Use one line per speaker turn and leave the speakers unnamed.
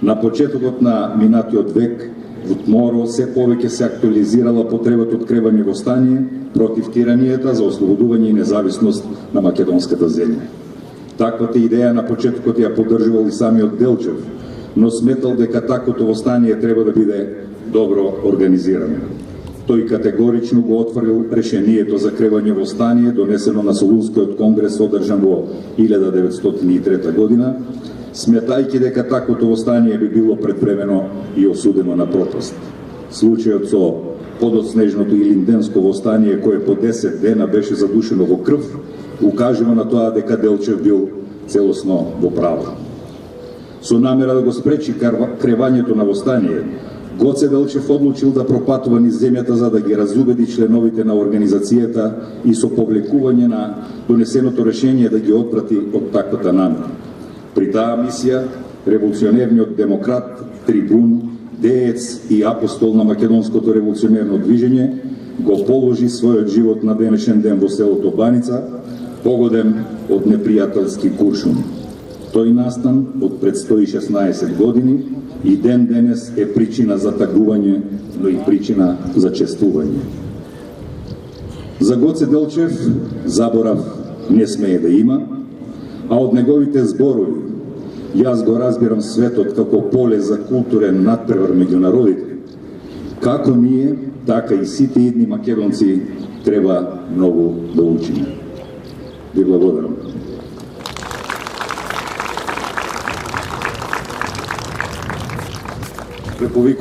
На почетокот на минатиот век во ТМОРО се повеќе се актуализирала потребата од кревање востание против тиранијата за ослободување и независност на македонската земја. Таквата идеја на почетокот ја поддржувал и самиот Делчев, но сметал дека таквото востание треба да биде добро организирано. Тој категорично го отворил решението за кревање востание, донесено на Солунскиот конгрес одржан во 1903 година, сметајќи дека таквото востание би било предпремено и осудено на пропаст. Случајот со подоснежното илинденско востание, кое по 10 дена беше задушено во крв, укажува на тоа дека Делчев бил целосно во право. Со намера да го спречи кревањето на востание, Гоце Делчев одлучил да пропатува низ земјата за да ги разубеди членовите на организацијата и со повлекување на донесеното решение да ги отпрати од таквата намера. При таа мисија, револуционерниот демократ, трибун, деец и апостол на македонското револуционерно движење го положи својот живот на денешен ден во селото Баница, погоден од непријателски куршуми. Тој настан од пред 116 години и ден денес е причина за тагување, но и причина за честување. За Гоце Делчев заборав не смее да има, а од неговите зборови јас го разбирам светот како поле за културен надпревар меѓу народите. Како ние, така и сите идни македонци треба многу да учиме. Ви благодарам. Преповикувам